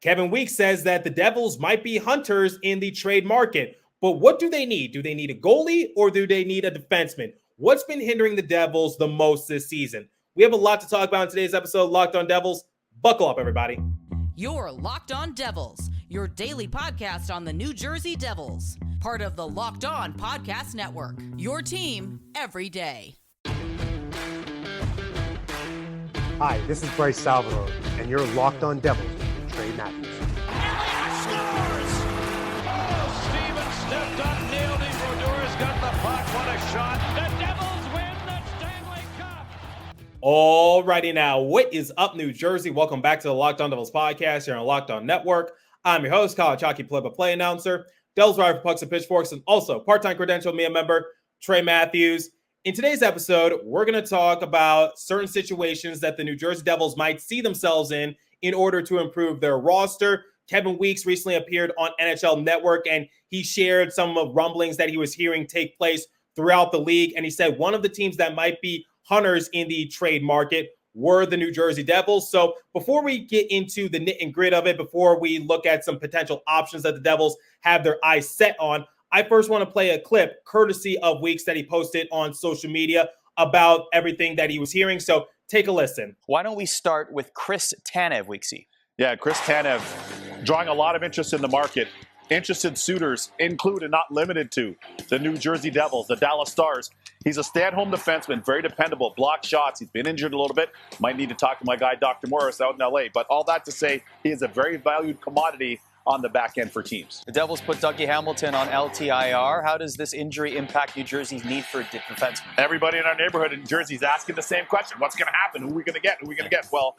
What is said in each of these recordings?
Kevin Weeks says that the Devils might be hunters in the trade market. But what do they need? Do they need a goalie or do they need a defenseman? What's been hindering the Devils the most this season? We have a lot to talk about in today's episode of Locked On Devils. Buckle up, everybody. You're Locked On Devils, your daily podcast on the New Jersey Devils. Part of the Locked On Podcast Network, your team every day. Hi, this is Bryce Salvador, and you're Locked On Devils with Trey Matthews. Elliott scores! Oh, Stevens stepped up, nailed him. Brodor's got the puck. What a shot. The Devils win the Stanley Cup. Alrighty now, what is up, New Jersey? Welcome back to the Locked On Devils podcast here on Locked On Network. I'm your host, college hockey play-by-play announcer, Devils writer for Pucks and Pitchforks, and also part-time credentialed media member, Trey Matthews. In today's episode, we're going to talk about certain situations that the New Jersey Devils might see themselves in order to improve their roster. Kevin Weeks recently appeared on NHL Network, and he shared some of rumblings that he was hearing take place throughout the league. And he said one of the teams that might be hunters in the trade market were the New Jersey Devils. So before we get into the nit and grit of it, before we look at some potential options that the Devils have their eyes set on, I first want to play a clip courtesy of Weeks that he posted on social media about everything that he was hearing. So take a listen. Why don't we start with Chris Tanev, Weeksy? Yeah, Chris Tanev drawing a lot of interest in the market. Interested suitors include and not limited to the New Jersey Devils, the Dallas Stars. He's a stay-at-home defenseman, very dependable, block shots. He's been injured a little bit. Might need to talk to my guy, Dr. Morris, out in L.A. But all that to say, he is a very valued commodity on the back end for teams. The Devils put Dougie Hamilton on LTIR. How does this injury impact New Jersey's need for a defenseman? Everybody in our neighborhood in Jersey is asking the same question. What's going to happen? Who are we going to get? Well,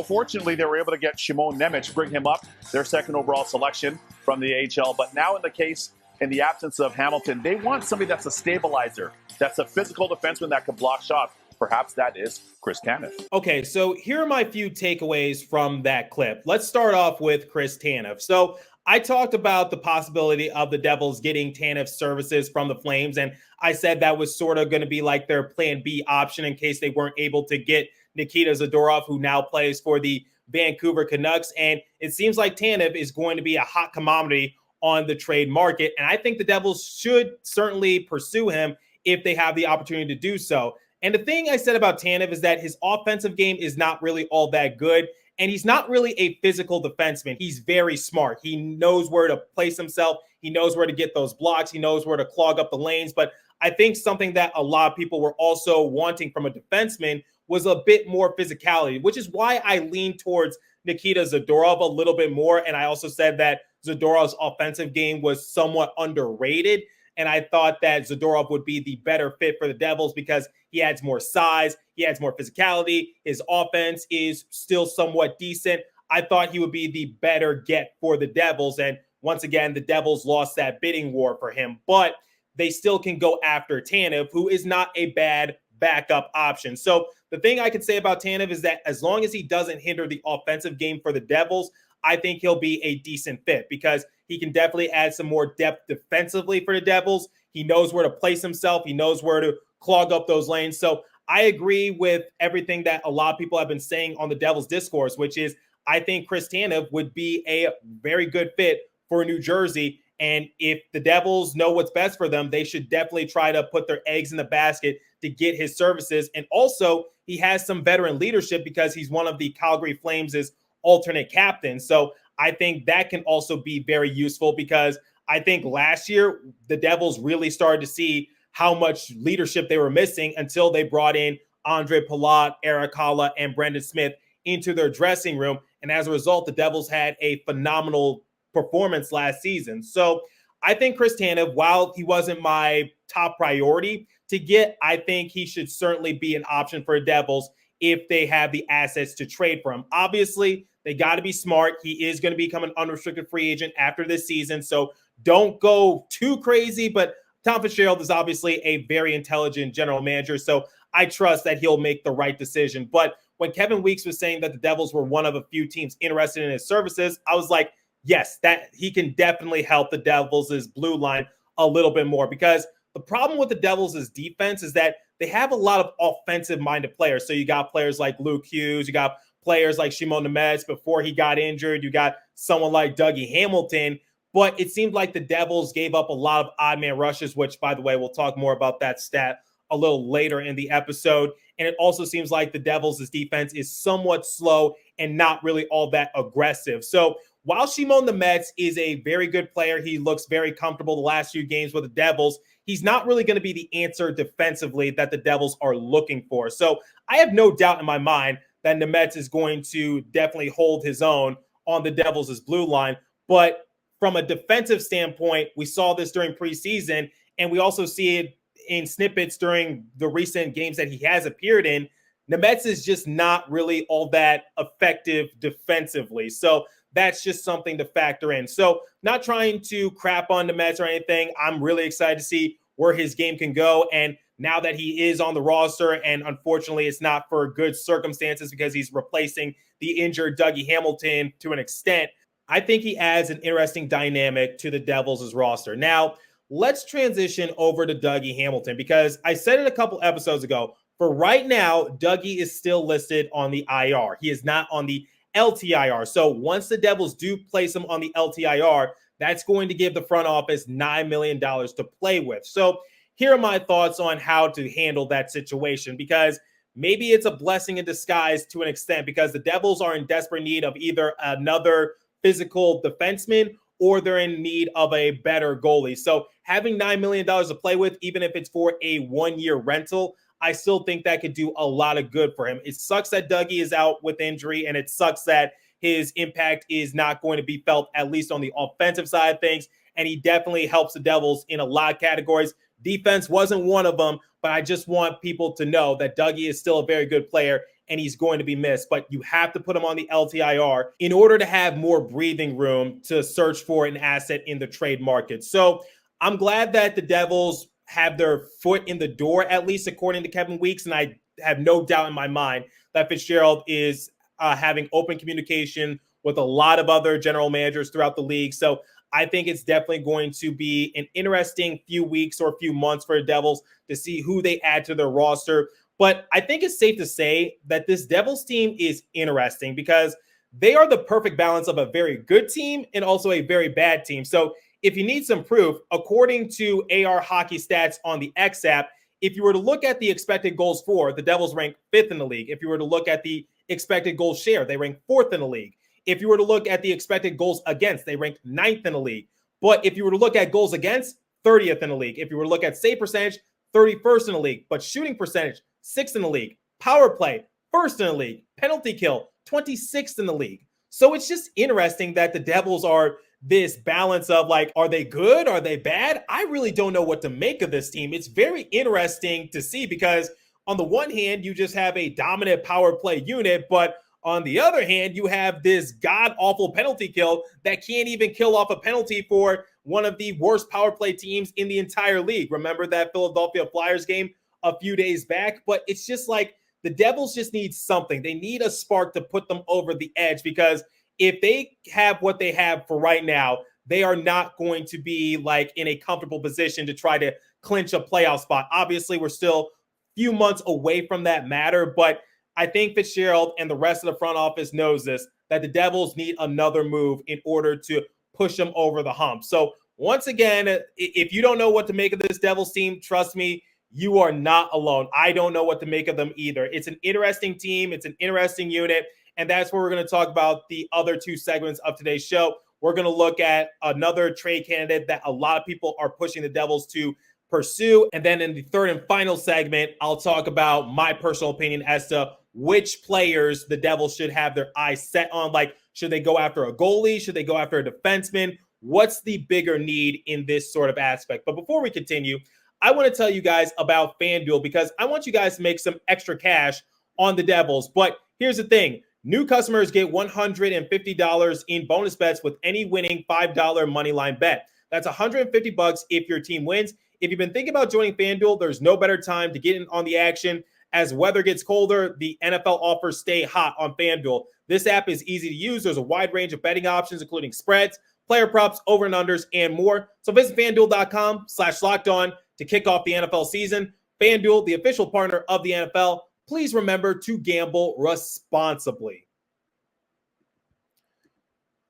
fortunately, they were able to get Shimon Nemec, bring him up, their second overall selection from the AHL. But now in the absence of Hamilton, they want somebody that's a stabilizer, that's a physical defenseman that can block shots. Perhaps that is Chris Tanev. Okay, so here are my few takeaways from that clip. Let's start off with Chris Tanev. So I talked about the possibility of the Devils getting Tanev's services from the Flames, and I said that was sort of going to be like their plan B option in case they weren't able to get Nikita Zadorov, who now plays for the Vancouver Canucks. And it seems like Tanev is going to be a hot commodity on the trade market, and I think the Devils should certainly pursue him if they have the opportunity to do so. And the thing I said about Tanev is that his offensive game is not really all that good, and he's not really a physical defenseman. He's very smart. He knows where to place himself. He knows where to get those blocks. He knows where to clog up the lanes. But I think something that a lot of people were also wanting from a defenseman was a bit more physicality, which is why I lean towards Nikita Zadorov a little bit more. And I also said that Zadorov's offensive game was somewhat underrated. And I thought that Zadorov would be the better fit for the Devils because he adds more size, he adds more physicality, his offense is still somewhat decent. I thought he would be the better get for the Devils. And once again, the Devils lost that bidding war for him, but they still can go after Tanev, who is not a bad backup option. So the thing I could say about Tanev is that as long as he doesn't hinder the offensive game for the Devils, I think he'll be a decent fit because he can definitely add some more depth defensively for the Devils. He knows where to place himself. He knows where to clog up those lanes. So I agree with everything that a lot of people have been saying on the Devils discourse, which is I think Chris Tanev would be a very good fit for New Jersey. And if the Devils know what's best for them, they should definitely try to put their eggs in the basket to get his services. And also, he has some veteran leadership because he's one of the Calgary Flames' alternate captains. So I think that can also be very useful because I think last year the Devils really started to see how much leadership they were missing until they brought in Andre Palat, Eric Haula, and Brendan Smith into their dressing room. And as a result, the Devils had a phenomenal performance last season. So I think Chris Tanev, while he wasn't my top priority to get, I think he should certainly be an option for the Devils if they have the assets to trade for him. Obviously, they got to be smart. He is going to become an unrestricted free agent after this season, so don't go too crazy. But Tom Fitzgerald is obviously a very intelligent general manager, so I trust that he'll make the right decision. But when Kevin Weeks was saying that the Devils were one of a few teams interested in his services, I was like, yes, that he can definitely help the Devils' blue line a little bit more because the problem with the Devils' defense is that they have a lot of offensive-minded players. So you got players like Luke Hughes, you got players like Shimon Nemeth. Before he got injured, you got someone like Dougie Hamilton. But it seemed like the Devils gave up a lot of odd man rushes, which, by the way, we'll talk more about that stat a little later in the episode. And it also seems like the Devils' defense is somewhat slow and not really all that aggressive. So while Shimon Nemeth is a very good player, he looks very comfortable the last few games with the Devils, he's not really going to be the answer defensively that the Devils are looking for. So I have no doubt in my mind that Nemeth is going to definitely hold his own on the Devils' blue line. But from a defensive standpoint, we saw this during preseason, and we also see it in snippets during the recent games that he has appeared in. Nemeth is just not really all that effective defensively. So that's just something to factor in. So not trying to crap on Nemeth or anything. I'm really excited to see where his game can go. And now that he is on the roster, and unfortunately it's not for good circumstances because he's replacing the injured Dougie Hamilton to an extent, I think he adds an interesting dynamic to the Devils' roster. Now, let's transition over to Dougie Hamilton, because I said it a couple episodes ago. For right now, Dougie is still listed on the IR. He is not on the LTIR. So once the Devils do place him on the LTIR, that's going to give the front office $9 million to play with. So here are my thoughts on how to handle that situation, because maybe it's a blessing in disguise to an extent, because the Devils are in desperate need of either another physical defenseman or they're in need of a better goalie. So having $9 million to play with, even if it's for a one-year rental, I still think that could do a lot of good for him. It sucks that Dougie is out with injury, and it sucks that his impact is not going to be felt, at least on the offensive side of things, and he definitely helps the Devils in a lot of categories. Defense wasn't one of them, but I just want people to know that Dougie is still a very good player, and he's going to be missed. But you have to put him on the LTIR in order to have more breathing room to search for an asset in the trade market. So I'm glad that the Devils have their foot in the door, at least according to Kevin Weeks, and I have no doubt in my mind that Fitzgerald is having open communication with a lot of other general managers throughout the league. So I think it's definitely going to be an interesting few weeks or a few months for the Devils to see who they add to their roster. But I think it's safe to say that this Devils team is interesting because they are the perfect balance of a very good team and also a very bad team. So if you need some proof, according to AR Hockey Stats on the X app, if you were to look at the expected goals for, the Devils rank 5th in the league. If you were to look at the expected goals share, they rank 4th in the league. If you were to look at the expected goals against, they rank 9th in the league. But if you were to look at goals against, 30th in the league. If you were to look at save percentage, 31st in the league. But shooting percentage, 6th in the league. Power play, 1st in the league. Penalty kill, 26th in the league. So it's just interesting that the Devils are this balance of like, are they good? Are they bad? I really don't know what to make of this team. It's very interesting to see because on the one hand, you just have a dominant power play unit, but on the other hand, you have this god-awful penalty kill that can't even kill off a penalty for one of the worst power play teams in the entire league. Remember that Philadelphia Flyers game a few days back? But it's just like the Devils just need something. They need a spark to put them over the edge because if they have what they have for right now, they are not going to be like in a comfortable position to try to clinch a playoff spot. Obviously, we're still a few months away from that matter, but I think Fitzgerald and the rest of the front office knows this, that the Devils need another move in order to push them over the hump. So once again, if you don't know what to make of this Devils team, trust me, you are not alone. I don't know what to make of them either. It's an interesting team. It's an interesting unit. And that's where we're going to talk about the other two segments of today's show. We're going to look at another trade candidate that a lot of people are pushing the Devils to pursue. And then in the third and final segment, I'll talk about my personal opinion as to which players the Devils should have their eyes set on. Like, should they go after a goalie? Should they go after a defenseman? What's the bigger need in this sort of aspect? But before we continue, I want to tell you guys about FanDuel because I want you guys to make some extra cash on the Devils. But here's the thing. New customers get $150 in bonus bets with any winning $5 moneyline bet. That's $150 if your team wins. If you've been thinking about joining FanDuel, there's no better time to get in on the action. As weather gets colder, the NFL offers stay hot on FanDuel. This app is easy to use. There's a wide range of betting options, including spreads, player props, over and unders, and more. So visit FanDuel.com/lockedon to kick off the NFL season. FanDuel, the official partner of the NFL. Please remember to gamble responsibly.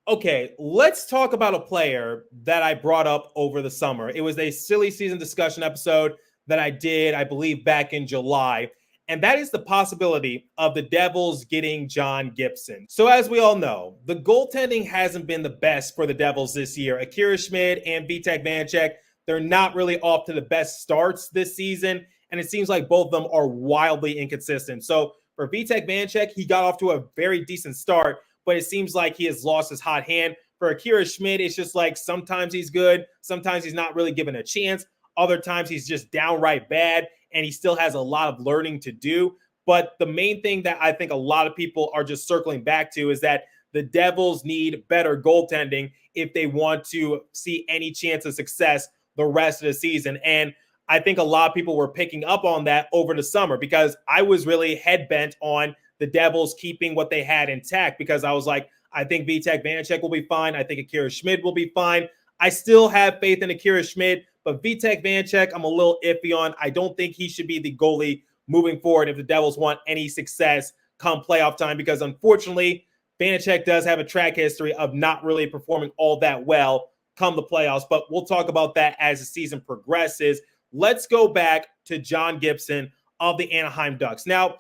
Okay, let's talk about a player that I brought up over the summer. It was a silly season discussion episode that I did, I believe, back in July. And that is the possibility of the Devils getting John Gibson. So as we all know, the goaltending hasn't been the best for the Devils this year. Akira Schmid and Vitek Vanecek, they're not really off to the best starts this season. And it seems like both of them are wildly inconsistent. So for Vitek Vanecek, he got off to a very decent start, but it seems like he has lost his hot hand. For Akira Schmid, it's just like sometimes he's good, sometimes he's not really given a chance. Other times he's just downright bad, and he still has a lot of learning to do. But the main thing that I think a lot of people are just circling back to is that the Devils need better goaltending if they want to see any chance of success the rest of the season. And I think a lot of people were picking up on that over the summer because I was really head-bent on the Devils keeping what they had intact because I was like, I think Vitek Vanecek will be fine. I think Akira Schmid will be fine. I still have faith in Akira Schmid, but Vitek Vanecek, I'm a little iffy on. I don't think he should be the goalie moving forward if the Devils want any success come playoff time because unfortunately, Vanecek does have a track history of not really performing all that well come the playoffs, but we'll talk about that as the season progresses. Let's go back to John Gibson of the Anaheim Ducks. Now,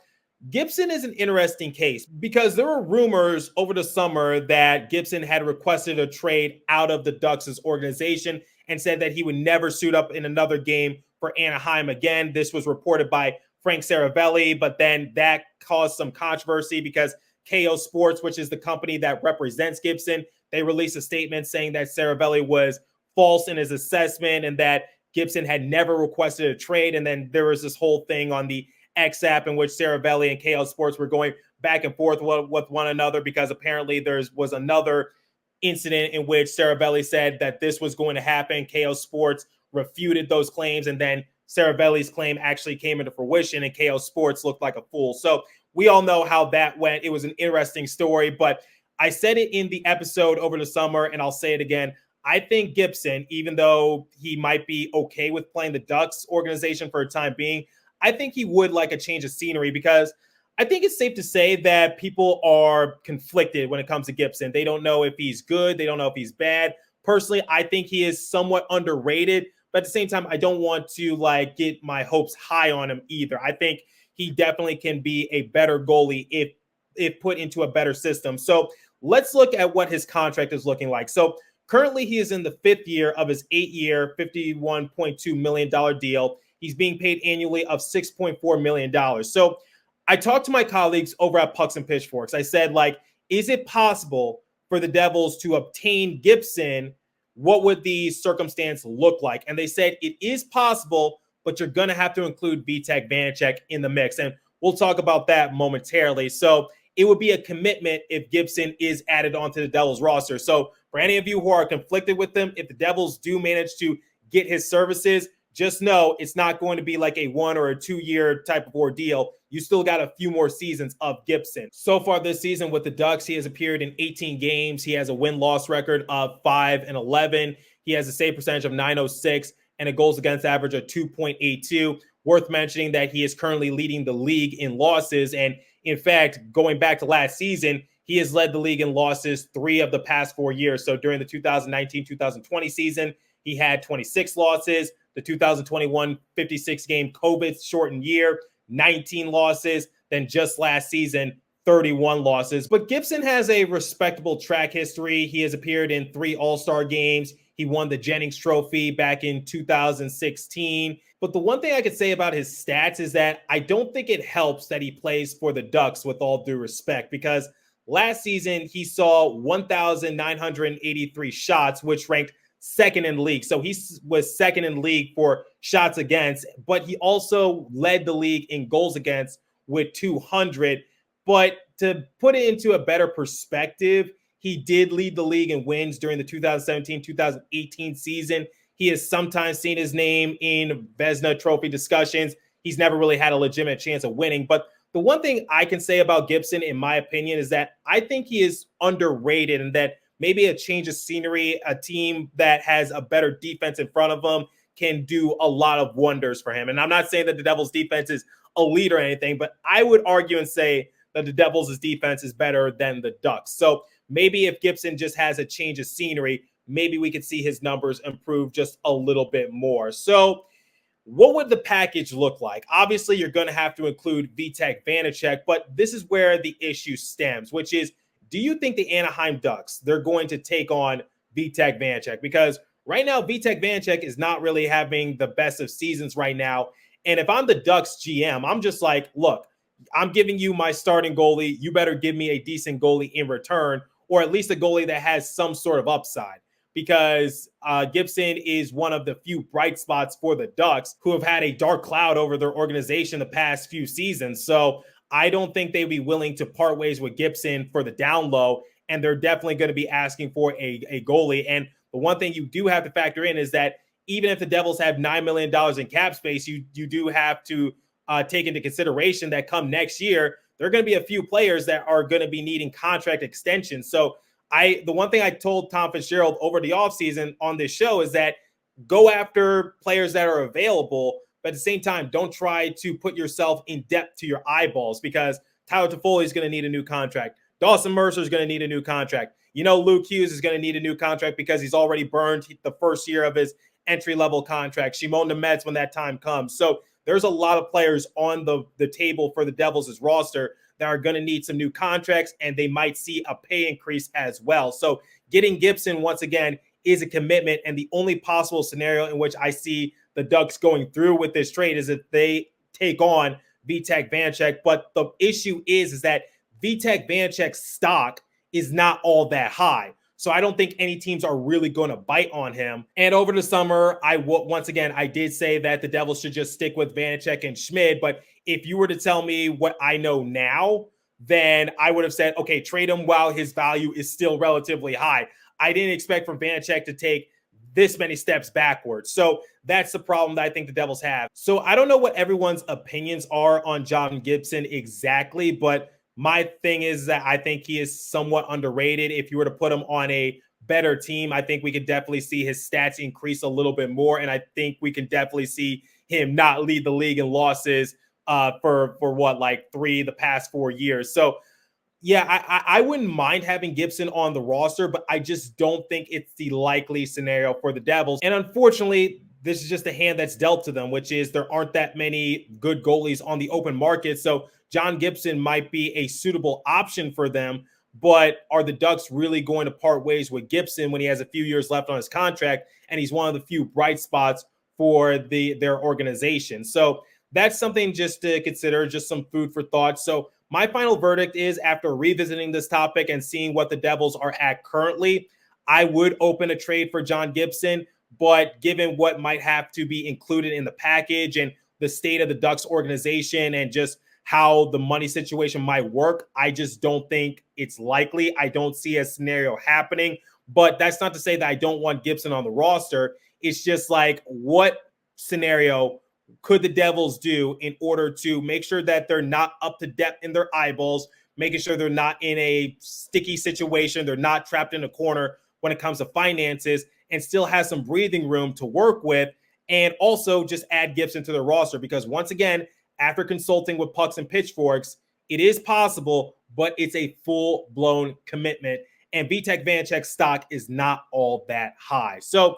Gibson is an interesting case because there were rumors over the summer that Gibson had requested a trade out of the Ducks' organization and said that he would never suit up in another game for Anaheim again. This was reported by Frank Saravelli, but then that caused some controversy because KO Sports, which is the company that represents Gibson, they released a statement saying that Saravelli was false in his assessment and that Gibson had never requested a trade. And then there was this whole thing on the X app in which Saravelli and KL Sports were going back and forth with one another because apparently there was another incident in which Saravelli said that this was going to happen. KL Sports refuted those claims, and then Saravelli's claim actually came into fruition, and KL Sports looked like a fool. So we all know how that went. It was an interesting story, but I said it in the episode over the summer, and I'll say it again. I think Gibson, even though he might be okay with playing the Ducks organization for a time being, I think he would like a change of scenery because I think it's safe to say that people are conflicted when it comes to Gibson. They don't know if he's good. They don't know if he's bad. Personally, I think he is somewhat underrated, but at the same time, I don't want to get my hopes high on him either. I think he definitely can be a better goalie if put into a better system. So let's look at what his contract is looking like. So currently he is in the 5th year of his 8-year, $51.2 million deal. He's being paid annually of $6.4 million. So I talked to my colleagues over at Pucks and Pitchforks. I said, is it possible for the Devils to obtain Gibson? What would the circumstance look like? And they said it is possible, but you're going to have to include Vitek Vanecek in the mix. And we'll talk about that momentarily. So it would be a commitment if Gibson is added onto the Devils roster. So for any of you who are conflicted with them, if the Devils do manage to get his services, just know it's not going to be like a 1 or a 2-year type of ordeal. You still got a few more seasons of Gibson. So far this season with the Ducks, he has appeared in 18 games. He has a win-loss record of 5-11. He has a save percentage of .906 and a goals against average of 2.82. Worth mentioning that he is currently leading the league in losses. And in fact, going back to last season, he has led the league in losses 3 of the past 4 years. So during the 2019-2020 season, he had 26 losses. The 2021 56-game COVID-shortened year, 19 losses. Then just last season, 31 losses. But Gibson has a respectable track history. He has appeared in 3 All-Star games. He won the Jennings Trophy back in 2016. But the one thing I could say about his stats is that I don't think it helps that he plays for the Ducks, with all due respect, because last season he saw 1,983 shots, which ranked 2nd in the league. So he was 2nd in the league for shots against, but he also led the league in goals against with 200. But to put it into a better perspective, he did lead the league in wins during the 2017-2018 season. He has sometimes seen his name in Vezina Trophy discussions. He's never really had a legitimate chance of winning. But the one thing I can say about Gibson, in my opinion, is that I think he is underrated and that maybe a change of scenery, a team that has a better defense in front of them can do a lot of wonders for him. And I'm not saying that the Devils' defense is elite or anything, but I would argue and say that the Devils' defense is better than the Ducks. So maybe if Gibson just has a change of scenery, maybe we could see his numbers improve just a little bit more. So what would the package look like? Obviously, you're going to have to include Vitek Vanacek, but this is where the issue stems, which is, do you think the Anaheim Ducks, they're going to take on Vitek Vanacek? Because right now, Vitek Vanacek is not really having the best of seasons right now. And if I'm the Ducks GM, I'm just like, look, I'm giving you my starting goalie. You better give me a decent goalie in return, or at least a goalie that has some sort of upside. Because Gibson is one of the few bright spots for the Ducks who have had a dark cloud over their organization the past few seasons. So I don't think they'd be willing to part ways with Gibson for the down low, and they're definitely going to be asking for a goalie. And the one thing you do have to factor in is that even if the Devils have $9 million in cap space, you do have to take into consideration that come next year, there are going to be a few players that are going to be needing contract extensions. So the one thing I told Tom Fitzgerald over the offseason on this show is that go after players that are available, but at the same time, don't try to put yourself in depth to your eyeballs, because Tyler Toffoli is going to need a new contract. Dawson Mercer is going to need a new contract. Luke Hughes is going to need a new contract because he's already burned the first year of his entry-level contract. Shimon Nemets when that time comes. So there's a lot of players on the table for the Devils' roster that are going to need some new contracts, and they might see a pay increase as well. So getting Gibson, once again, is a commitment, and the only possible scenario in which I see the Ducks going through with this trade is if they take on Vitek Vanacek. But the issue is that Vitek Vanacek's stock is not all that high. So I don't think any teams are really going to bite on him. And over the summer, once again, I did say that the Devils should just stick with Vanacek and Schmid. But if you were to tell me what I know now, then I would have said, okay, trade him while his value is still relatively high. I didn't expect for Vanacek to take this many steps backwards. So that's the problem that I think the Devils have. So I don't know what everyone's opinions are on John Gibson exactly, but my thing is that I think he is somewhat underrated. If you were to put him on a better team, I think we could definitely see his stats increase a little bit more. And I think we can definitely see him not lead the league in losses for what, like the past 4 years. So yeah, I wouldn't mind having Gibson on the roster, but I just don't think it's the likely scenario for the Devils. And unfortunately, this is just a hand that's dealt to them, which is there aren't that many good goalies on the open market. So John Gibson might be a suitable option for them, but are the Ducks really going to part ways with Gibson when he has a few years left on his contract and he's one of the few bright spots for their organization? So that's something just to consider, just some food for thought. So my final verdict is, after revisiting this topic and seeing what the Devils are at currently, I would open a trade for John Gibson, but given what might have to be included in the package and the state of the Ducks organization and just how the money situation might work, I just don't think it's likely. I don't see a scenario happening, but that's not to say that I don't want Gibson on the roster. It's just like, what scenario could the Devils do in order to make sure that they're not up to depth in their eyeballs, making sure they're not in a sticky situation, they're not trapped in a corner when it comes to finances, and still has some breathing room to work with, and also just add Gibson to the roster? Because once again, after consulting with Pucks and Pitchforks, it is possible, but it's a full-blown commitment, and Vitek Vanacek's stock is not all that high. So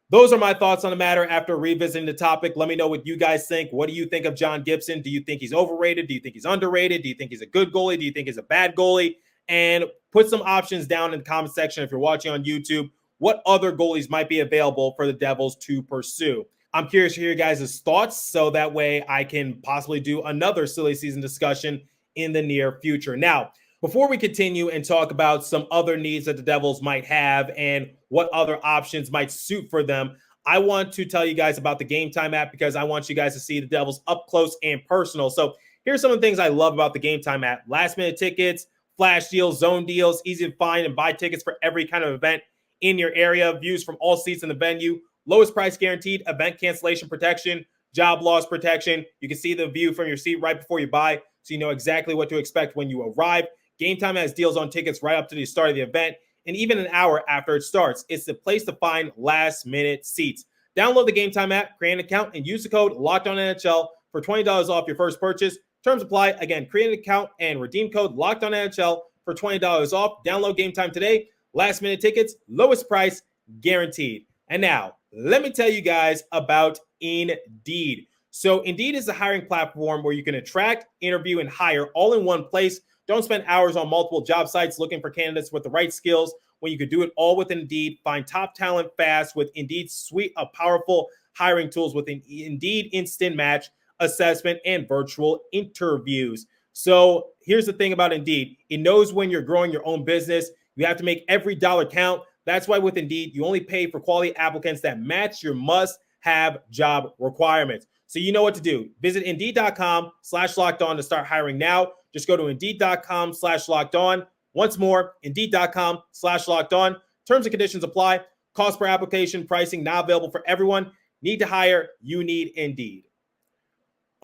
those are my thoughts on the matter after revisiting the topic. Let me know what you guys think. What do you think of John Gibson? Do you think he's overrated? Do you think he's underrated? Do you think he's a good goalie? Do you think he's a bad goalie? And put some options down in the comment section if you're watching on YouTube. What other goalies might be available for the Devils to pursue? I'm curious to hear your guys' thoughts, so that way I can possibly do another silly season discussion in the near future. Now, before we continue and talk about some other needs that the Devils might have and what other options might suit for them, I want to tell you guys about the Game Time app, because I want you guys to see the Devils up close and personal. So here's some of the things I love about the Game Time app: last minute tickets, flash deals, zone deals, easy to find and buy tickets for every kind of event in your area, views from all seats in the venue, lowest price guaranteed, event cancellation protection, job loss protection. You can see the view from your seat right before you buy, so you know exactly what to expect when you arrive. Game Time has deals on tickets right up to the start of the event, and even an hour after it starts. It's the place to find last-minute seats. Download the Game Time app, create an account, and use the code LOCKEDONNHL for $20 off your first purchase. Terms apply. Again, create an account and redeem code LOCKEDONNHL for $20 off. Download Game Time today. Last minute tickets, lowest price guaranteed. And now, let me tell you guys about Indeed. So Indeed is a hiring platform where you can attract, interview, and hire all in one place. Don't spend hours on multiple job sites looking for candidates with the right skills when you could do it all with Indeed. Find top talent fast with Indeed's suite of powerful hiring tools with Indeed Instant Match, assessment, and virtual interviews. So here's the thing about Indeed. It knows when you're growing your own business. You have to make every dollar count. That's why with Indeed, you only pay for quality applicants that match your must-have job requirements. So you know what to do. Visit Indeed.com/lockedon to start hiring now. Just go to Indeed.com/lockedon. Once more, Indeed.com/lockedon. Terms and conditions apply. Cost per application, pricing not available for everyone. Need to hire? You need Indeed.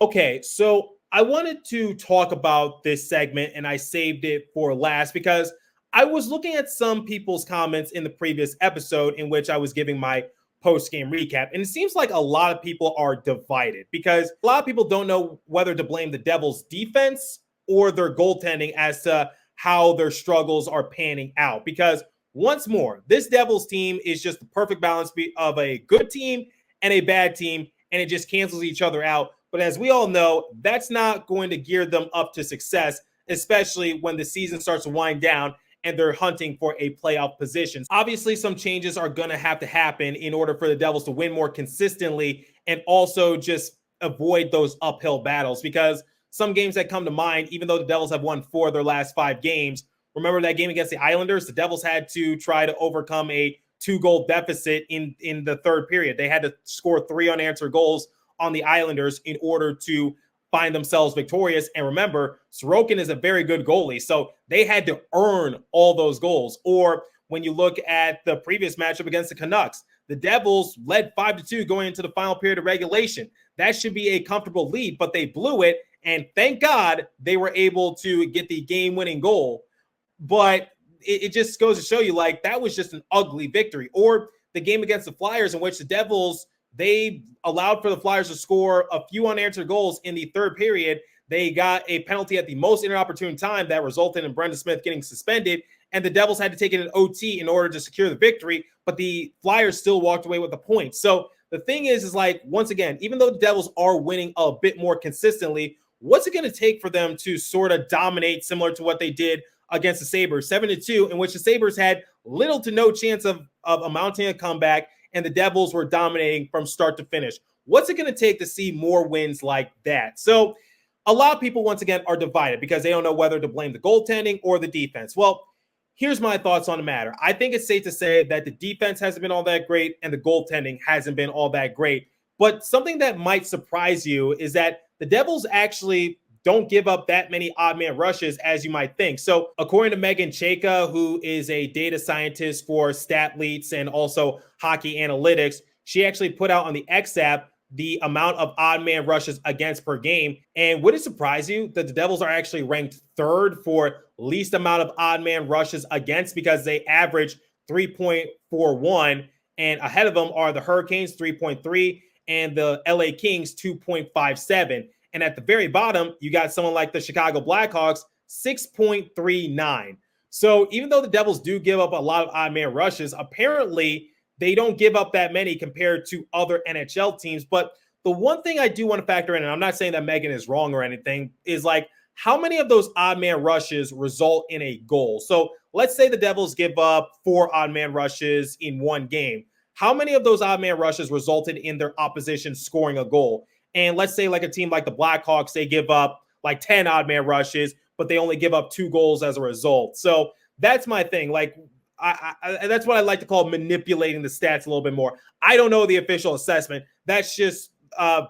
Okay, so I wanted to talk about this segment, and I saved it for last because I was looking at some people's comments in the previous episode in which I was giving my post-game recap. And it seems like a lot of people are divided because a lot of people don't know whether to blame the Devils' defense or their goaltending as to how their struggles are panning out. Because once more, this Devils team is just the perfect balance of a good team and a bad team, and it just cancels each other out. But as we all know, that's not going to gear them up to success, especially when the season starts to wind down and they're hunting for a playoff position. Obviously, some changes are going to have to happen in order for the Devils to win more consistently and also just avoid those uphill battles, because some games that come to mind, even though the Devils have won 4 of their last 5 games, remember that game against the Islanders? The Devils had to try to overcome a 2-goal deficit in the third period. They had to score 3 unanswered goals on the Islanders in order to find themselves victorious. And remember, Sorokin is a very good goalie, so they had to earn all those goals. Or when you look at the previous matchup against the Canucks, the Devils led 5-2 going into the final period of regulation. That should be a comfortable lead, but they blew it, and thank God they were able to get the game-winning goal. But it just goes to show you, like, that was just an ugly victory. Or the game against the Flyers in which the Devils, they allowed for the Flyers to score a few unanswered goals in the third period. They got a penalty at the most inopportune time that resulted in Brendan Smith getting suspended, and the Devils had to take it in OT in order to secure the victory, but the Flyers still walked away with the point. So the thing is like, once again, even though the Devils are winning a bit more consistently, what's it going to take for them to sort of dominate similar to what they did against the Sabres, 7-2, in which the Sabres had little to no chance of mounting a comeback, and the Devils were dominating from start to finish? What's it going to take to see more wins like that? So a lot of people, once again, are divided because they don't know whether to blame the goaltending or the defense. Well, here's my thoughts on the matter. I think it's safe to say that the defense hasn't been all that great and the goaltending hasn't been all that great. But something that might surprise you is that the Devils actually don't give up that many odd man rushes as you might think. So according to Megan Chayka, who is a data scientist for StatLeaks and also hockey analytics, she actually put out on the X app the amount of odd man rushes against per game. And would it surprise you that the Devils are actually ranked 3rd for least amount of odd man rushes against, because they average 3.41, and ahead of them are the Hurricanes 3.3 and the LA Kings 2.57. And at the very bottom, you got someone like the Chicago Blackhawks, 6.39. So even though the Devils do give up a lot of odd man rushes, apparently they don't give up that many compared to other NHL teams. But the one thing I do want to factor in, and I'm not saying that Megan is wrong or anything, is like, how many of those odd man rushes result in a goal? So let's say the Devils give up 4 odd man rushes in one game. How many of those odd man rushes resulted in their opposition scoring a goal? And let's say like a team like the Blackhawks, they give up like 10 odd man rushes, but they only give up 2 goals as a result. So that's my thing. Like, I that's what I like to call manipulating the stats a little bit more. I don't know the official assessment. That's just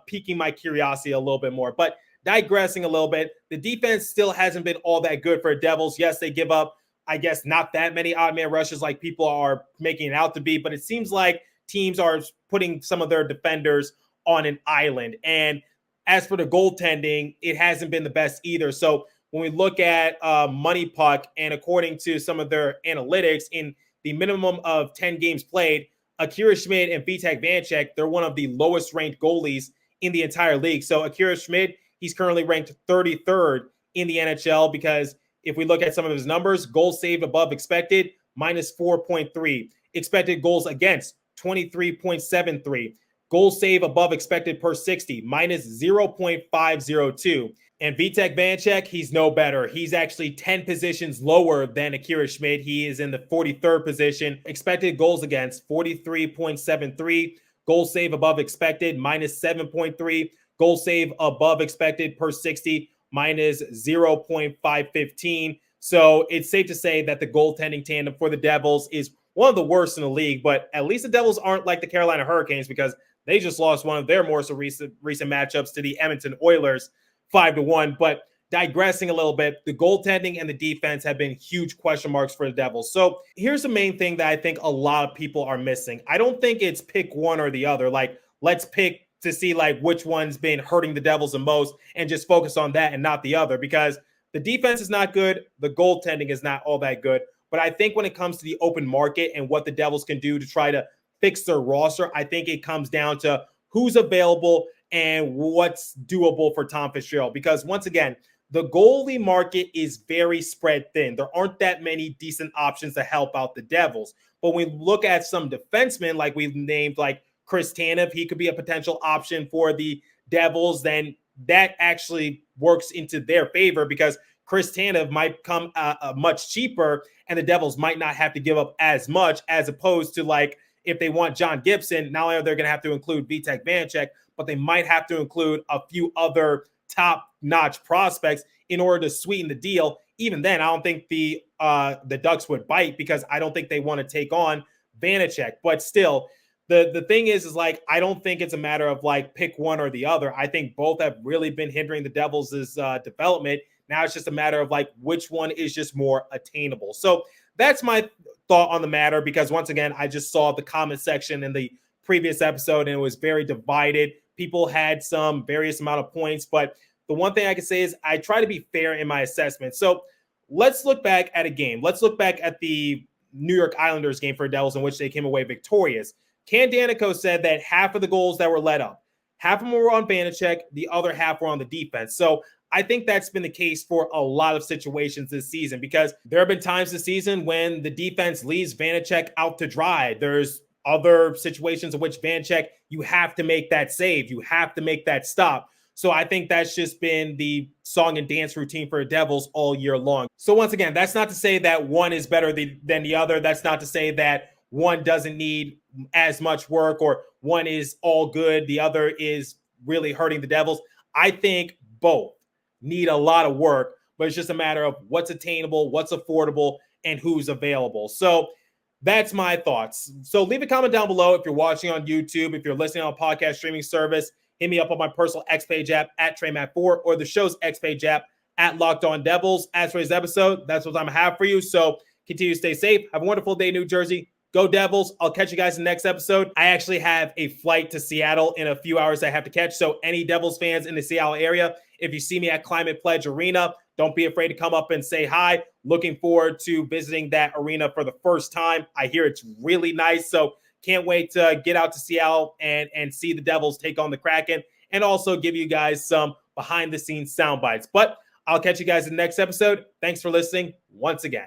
piquing my curiosity a little bit more. But digressing a little bit, the defense still hasn't been all that good for Devils. Yes, they give up, I guess, not that many odd man rushes like people are making it out to be, but it seems like teams are putting some of their defenders on an island. And as for the goaltending, it hasn't been the best either. So when we look at Money Puck, and according to some of their analytics, in the minimum of 10 games played, Akira Schmid and Vitek Vanecek, they're one of the lowest ranked goalies in the entire league. So Akira Schmid, he's currently ranked 33rd in the NHL because if we look at some of his numbers, goals saved above expected, minus 4.3. Expected goals against, 23.73. Goals save above expected per 60, minus 0.502. And Vitek Vanecek, he's no better. He's actually 10 positions lower than Akira Schmid. He is in the 43rd position. Expected goals against, 43.73. Goal save above expected, minus 7.3. Goal save above expected per 60, minus 0.515. So it's safe to say that the goaltending tandem for the Devils is one of the worst in the league, but at least the Devils aren't like the Carolina Hurricanes, because they just lost one of their more so recent matchups to the Edmonton Oilers 5-1. But digressing a little bit, the goaltending and the defense have been huge question marks for the Devils. So here's the main thing that I think a lot of people are missing. I don't think it's pick one or the other. Like, let's pick to see like which one's been hurting the Devils the most and just focus on that and not the other, because the defense is not good. The goaltending is not all that good. But I think when it comes to the open market and what the Devils can do to try to fix their roster, I think it comes down to who's available and what's doable for Tom Fitzgerald. Because once again, the goalie market is very spread thin. There aren't that many decent options to help out the Devils. But when we look at some defensemen, like we've named, like Chris Tanev, he could be a potential option for the Devils. Then that actually works into their favor, because Chris Tanev might come much cheaper and the Devils might not have to give up as much, as opposed to like if they want John Gibson, not only are they going to have to include Vitek Vanecek, but they might have to include a few other top-notch prospects in order to sweeten the deal. Even then, I don't think the Ducks would bite, because I don't think they want to take on Vanecek. But still, the thing is like, I don't think it's a matter of like pick one or the other. I think both have really been hindering the Devils' development. Now it's just a matter of like which one is just more attainable. So that's my thought on the matter, because once again, I just saw the comment section in the previous episode and it was very divided. People had some various amount of points, but the one thing I can say is I try to be fair in my assessment. So let's look back at a game. Let's look back at the New York Islanders game for Devils, in which they came away victorious. Ken Danico said that half of the goals that were let up, half of them were on Vanecek, the other half were on the defense. So I think that's been the case for a lot of situations this season, because there have been times this season when the defense leaves Vanecek out to dry. There's other situations in which Vanecek, you have to make that save. You have to make that stop. So I think that's just been the song and dance routine for the Devils all year long. So once again, that's not to say that one is better than the other. That's not to say that one doesn't need as much work or one is all good, the other is really hurting the Devils. I think both need a lot of work, but it's just a matter of what's attainable, what's affordable, and who's available. So that's my thoughts. So leave a comment down below if you're watching on YouTube, if you're listening on a podcast streaming service. Hit me up on my personal X Page app at TreyMatt4 or the show's X Page app at Locked On Devils. As for today's episode, that's what I'm going to have for you. So continue to stay safe. Have a wonderful day, New Jersey. Go Devils. I'll catch you guys in the next episode. I actually have a flight to Seattle in a few hours I have to catch. So any Devils fans in the Seattle area, if you see me at Climate Pledge Arena, don't be afraid to come up and say hi. Looking forward to visiting that arena for the first time. I hear it's really nice. So can't wait to get out to Seattle and see the Devils take on the Kraken, and also give you guys some behind the scenes sound bites. But I'll catch you guys in the next episode. Thanks for listening once again.